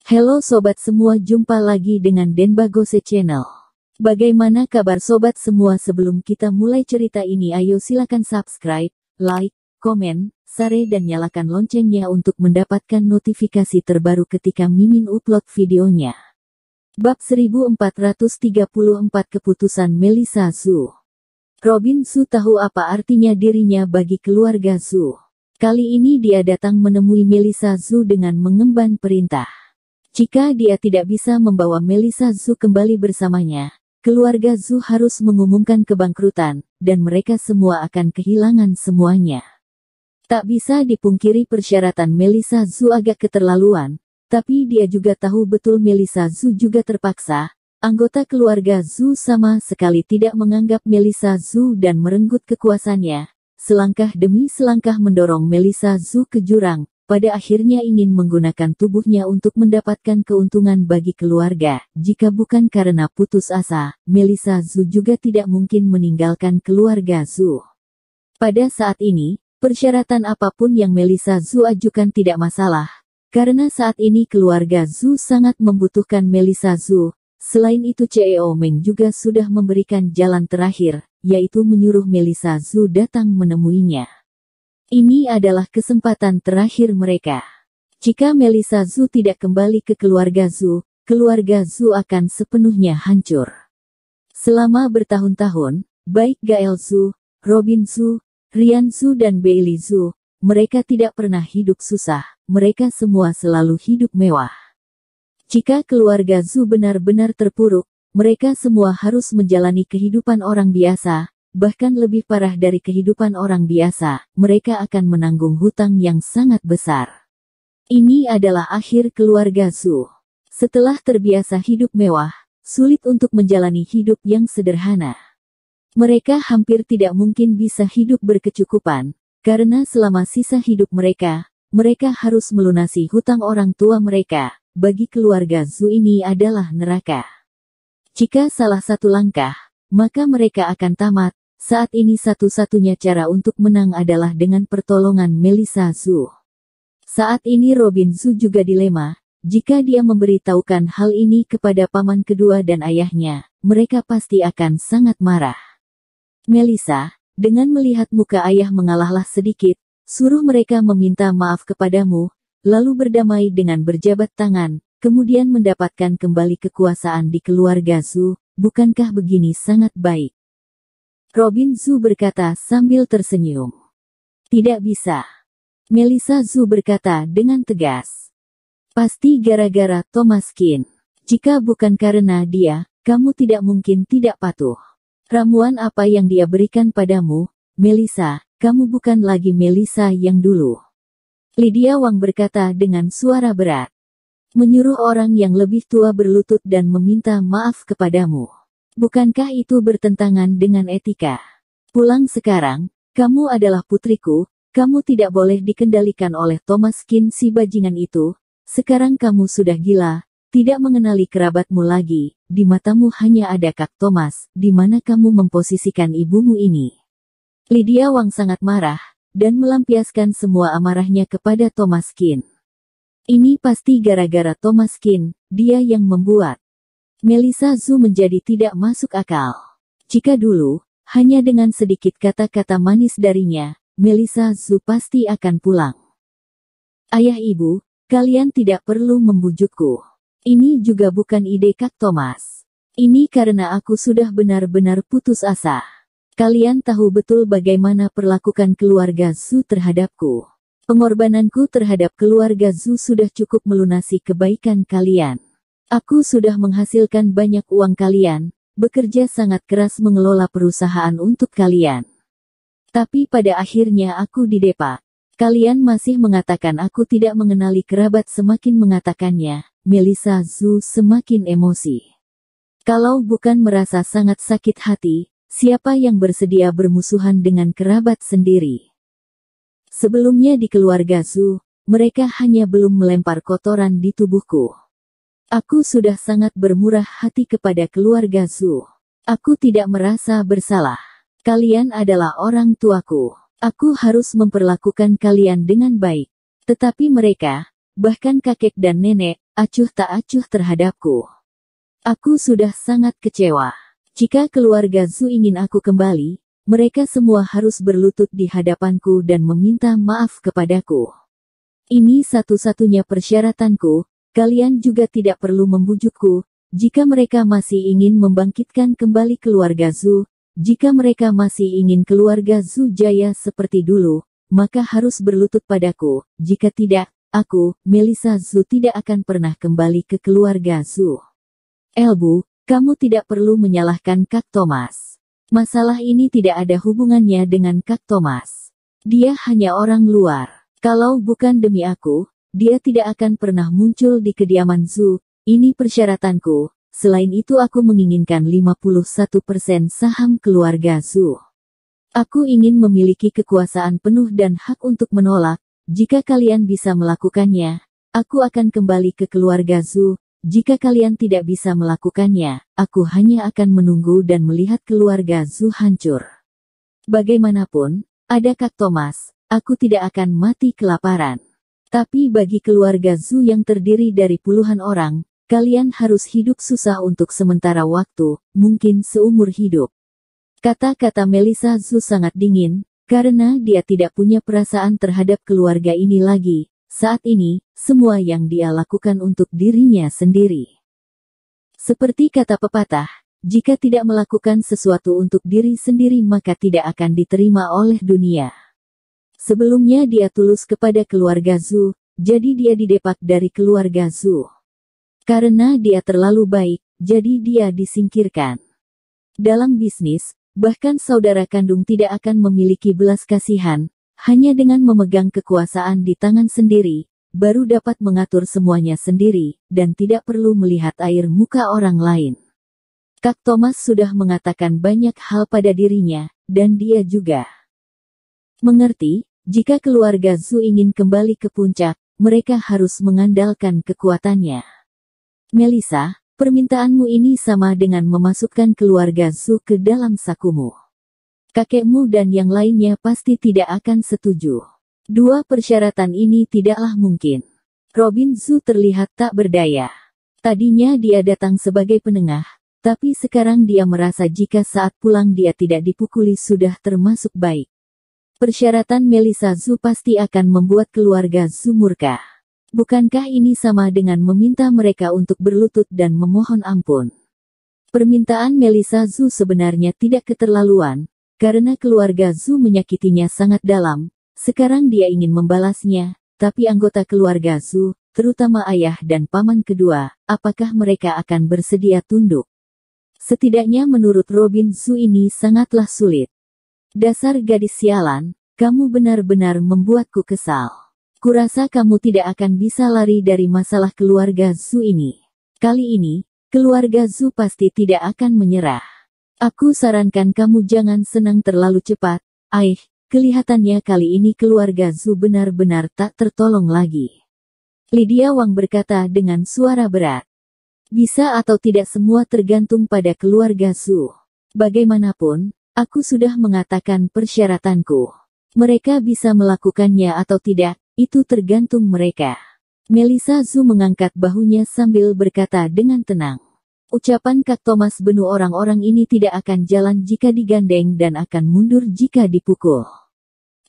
Halo sobat semua, jumpa lagi dengan Denbagose Channel. Bagaimana kabar sobat semua? Sebelum kita mulai cerita ini, ayo silakan subscribe, like, komen, share dan nyalakan loncengnya untuk mendapatkan notifikasi terbaru ketika Mimin upload videonya. Bab 1434 Keputusan Melissa Zhu. Robin Zhu tahu apa artinya dirinya bagi keluarga Zhu. Kali ini dia datang menemui Melissa Zhu dengan mengemban perintah. Jika dia tidak bisa membawa Melissa Zhu kembali bersamanya, keluarga Zhu harus mengumumkan kebangkrutan, dan mereka semua akan kehilangan semuanya. Tak bisa dipungkiri persyaratan Melissa Zhu agak keterlaluan, tapi dia juga tahu betul Melissa Zhu juga terpaksa. Anggota keluarga Zhu sama sekali tidak menganggap Melissa Zhu dan merenggut kekuasaannya. Selangkah demi selangkah mendorong Melissa Zhu ke jurang. Pada akhirnya ingin menggunakan tubuhnya untuk mendapatkan keuntungan bagi keluarga. Jika bukan karena putus asa, Melissa Zhu juga tidak mungkin meninggalkan keluarga Zhu. Pada saat ini, persyaratan apapun yang Melissa Zhu ajukan tidak masalah, karena saat ini keluarga Zhu sangat membutuhkan Melissa Zhu. Selain itu CEO Meng juga sudah memberikan jalan terakhir, yaitu menyuruh Melissa Zhu datang menemuinya. Ini adalah kesempatan terakhir mereka. Jika Melissa Zhu tidak kembali ke keluarga Zhu akan sepenuhnya hancur. Selama bertahun-tahun, baik Gael Zhu, Robin Zhu, Rian Zhu dan Beili Zhu, mereka tidak pernah hidup susah, mereka semua selalu hidup mewah. Jika keluarga Zhu benar-benar terpuruk, mereka semua harus menjalani kehidupan orang biasa. Bahkan lebih parah dari kehidupan orang biasa, mereka akan menanggung hutang yang sangat besar. Ini adalah akhir keluarga Zhu. Setelah terbiasa hidup mewah, sulit untuk menjalani hidup yang sederhana. Mereka hampir tidak mungkin bisa hidup berkecukupan, karena selama sisa hidup mereka harus melunasi hutang orang tua mereka. Bagi keluarga Zhu ini adalah neraka. Jika salah satu langkah, maka mereka akan tamat. Saat ini satu-satunya cara untuk menang adalah dengan pertolongan Melissa Zhu. Saat ini Robin Zhu juga dilema. Jika dia memberitahukan hal ini kepada paman kedua dan ayahnya, mereka pasti akan sangat marah. Melissa, dengan melihat muka ayah mengalahlah sedikit, suruh mereka meminta maaf kepadamu, lalu berdamai dengan berjabat tangan, kemudian mendapatkan kembali kekuasaan di keluarga Zhu. Bukankah begini sangat baik? Robin Zhu berkata sambil tersenyum. Tidak bisa. Melissa Zhu berkata dengan tegas. Pasti gara-gara Thomas Qin. Jika bukan karena dia, kamu tidak mungkin tidak patuh. Ramuan apa yang dia berikan padamu, Melissa, kamu bukan lagi Melissa yang dulu. Lydia Wang berkata dengan suara berat. Menyuruh orang yang lebih tua berlutut dan meminta maaf kepadamu. Bukankah itu bertentangan dengan etika? Pulang sekarang, kamu adalah putriku, kamu tidak boleh dikendalikan oleh Thomas Qin si bajingan itu. Sekarang kamu sudah gila, tidak mengenali kerabatmu lagi, di matamu hanya ada Kak Thomas, di mana kamu memposisikan ibumu ini. Lydia Wang sangat marah, dan melampiaskan semua amarahnya kepada Thomas Qin. Ini pasti gara-gara Thomas Qin, dia yang membuat Melissa Zhu menjadi tidak masuk akal. Jika dulu, hanya dengan sedikit kata-kata manis darinya, Melissa Zhu pasti akan pulang. Ayah ibu, kalian tidak perlu membujukku. Ini juga bukan ide Kak Thomas. Ini karena aku sudah benar-benar putus asa. Kalian tahu betul bagaimana perlakukan keluarga Zhu terhadapku. Pengorbananku terhadap keluarga Zhu sudah cukup melunasi kebaikan kalian. Aku sudah menghasilkan banyak uang kalian, bekerja sangat keras mengelola perusahaan untuk kalian. Tapi pada akhirnya aku didepak. Kalian masih mengatakan aku tidak mengenali kerabat. Semakin mengatakannya, Melissa Zhu semakin emosi. Kalau bukan merasa sangat sakit hati, siapa yang bersedia bermusuhan dengan kerabat sendiri? Sebelumnya di keluarga Zhu, mereka hanya belum melempar kotoran di tubuhku. Aku sudah sangat bermurah hati kepada keluarga Zhu. Aku tidak merasa bersalah. Kalian adalah orang tuaku. Aku harus memperlakukan kalian dengan baik. Tetapi mereka bahkan kakek dan nenek, acuh tak acuh terhadapku. Aku sudah sangat kecewa. Jika keluarga Zhu ingin aku kembali, mereka semua harus berlutut di hadapanku dan meminta maaf kepadaku. Ini satu-satunya persyaratanku, kalian juga tidak perlu membujukku, jika mereka masih ingin membangkitkan kembali keluarga Zhu, jika mereka masih ingin keluarga Zhu jaya seperti dulu, maka harus berlutut padaku, jika tidak, aku, Melissa Zhu tidak akan pernah kembali ke keluarga Zhu. Elbu, kamu tidak perlu menyalahkan Kak Thomas. Masalah ini tidak ada hubungannya dengan Kak Thomas. Dia hanya orang luar. Kalau bukan demi aku, dia tidak akan pernah muncul di kediaman Zhu. Ini persyaratanku. Selain itu aku menginginkan 51% saham keluarga Zhu. Aku ingin memiliki kekuasaan penuh dan hak untuk menolak. Jika kalian bisa melakukannya, aku akan kembali ke keluarga Zhu. Jika kalian tidak bisa melakukannya, aku hanya akan menunggu dan melihat keluarga Zhu hancur. Bagaimanapun, ada Kak Thomas, aku tidak akan mati kelaparan. Tapi bagi keluarga Zhu yang terdiri dari puluhan orang, kalian harus hidup susah untuk sementara waktu, mungkin seumur hidup. Kata-kata Melissa Zhu sangat dingin, karena dia tidak punya perasaan terhadap keluarga ini lagi. Saat ini, semua yang dia lakukan untuk dirinya sendiri. Seperti kata pepatah, jika tidak melakukan sesuatu untuk diri sendiri maka tidak akan diterima oleh dunia. Sebelumnya dia tulus kepada keluarga Zhu, jadi dia didepak dari keluarga Zhu. Karena dia terlalu baik, jadi dia disingkirkan. Dalam bisnis, bahkan saudara kandung tidak akan memiliki belas kasihan, hanya dengan memegang kekuasaan di tangan sendiri, baru dapat mengatur semuanya sendiri, dan tidak perlu melihat air muka orang lain. Kak Thomas sudah mengatakan banyak hal pada dirinya, dan dia juga mengerti, jika keluarga Zhu ingin kembali ke puncak, mereka harus mengandalkan kekuatannya. Melissa, permintaanmu ini sama dengan memasukkan keluarga Zhu ke dalam sakumu. Kakekmu dan yang lainnya pasti tidak akan setuju. Dua persyaratan ini tidaklah mungkin. Robin Zhu terlihat tak berdaya. Tadinya dia datang sebagai penengah, tapi sekarang dia merasa jika saat pulang dia tidak dipukuli sudah termasuk baik. Persyaratan Melissa Zhu pasti akan membuat keluarga Zhu murka. Bukankah ini sama dengan meminta mereka untuk berlutut dan memohon ampun? Permintaan Melissa Zhu sebenarnya tidak keterlaluan, karena keluarga Zhu menyakitinya sangat dalam. Sekarang dia ingin membalasnya, tapi anggota keluarga Zhu, terutama ayah dan paman kedua, apakah mereka akan bersedia tunduk? Setidaknya menurut Robin Zhu ini sangatlah sulit. Dasar gadis sialan, kamu benar-benar membuatku kesal. Kurasa kamu tidak akan bisa lari dari masalah keluarga Zhu ini. Kali ini, keluarga Zhu pasti tidak akan menyerah. Aku sarankan kamu jangan senang terlalu cepat. Kelihatannya kali ini keluarga Zhu benar-benar tak tertolong lagi. Lydia Wang berkata dengan suara berat. Bisa atau tidak semua tergantung pada keluarga Zhu. Bagaimanapun, aku sudah mengatakan persyaratanku. Mereka bisa melakukannya atau tidak, itu tergantung mereka. Melissa Zhu mengangkat bahunya sambil berkata dengan tenang. Ucapan Kak Thomas Benu orang-orang ini tidak akan jalan jika digandeng dan akan mundur jika dipukul.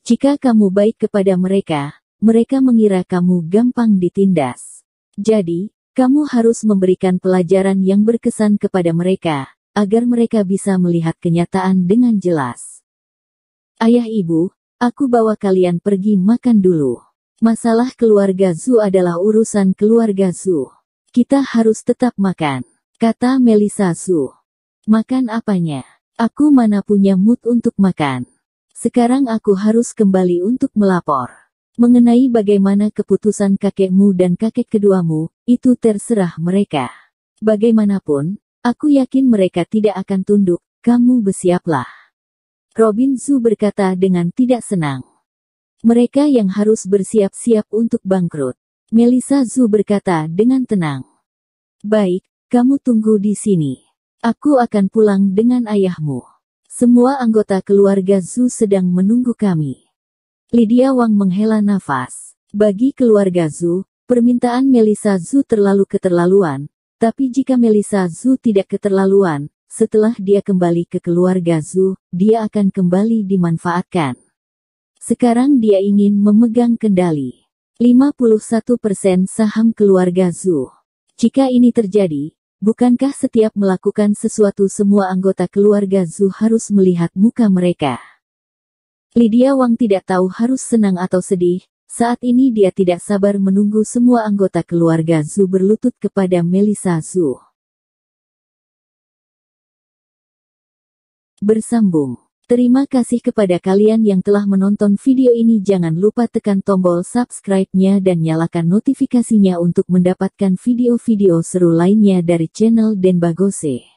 Jika kamu baik kepada mereka, mereka mengira kamu gampang ditindas. Jadi, kamu harus memberikan pelajaran yang berkesan kepada mereka, agar mereka bisa melihat kenyataan dengan jelas. Ayah ibu, aku bawa kalian pergi makan dulu. Masalah keluarga Zhu adalah urusan keluarga Zhu. Kita harus tetap makan, kata Melissa Zhu. Makan apanya? Aku mana punya mood untuk makan. Sekarang aku harus kembali untuk melapor. Mengenai bagaimana keputusan kakekmu dan kakek keduamu, itu terserah mereka. Bagaimanapun, aku yakin mereka tidak akan tunduk, kamu bersiaplah. Robin Zhu berkata dengan tidak senang. Mereka yang harus bersiap-siap untuk bangkrut. Melissa Zhu berkata dengan tenang. Baik, kamu tunggu di sini. Aku akan pulang dengan ayahmu. Semua anggota keluarga Zhu sedang menunggu kami. Lydia Wang menghela nafas. Bagi keluarga Zhu, Permintaan Melissa Zhu terlalu keterlaluan, tapi jika Melissa Zhu tidak keterlaluan, setelah dia kembali ke keluarga Zhu, dia akan kembali dimanfaatkan. Sekarang dia ingin memegang kendali 51% saham keluarga Zhu. Jika ini terjadi, bukankah setiap melakukan sesuatu semua anggota keluarga Zhu harus melihat muka mereka? Lydia Wang tidak tahu harus senang atau sedih. Saat ini dia tidak sabar menunggu semua anggota keluarga Zhu berlutut kepada Melissa Zhu. Bersambung. Terima kasih kepada kalian yang telah menonton video ini. Jangan lupa tekan tombol subscribe-nya dan nyalakan notifikasinya untuk mendapatkan video-video seru lainnya dari channel Denbagose.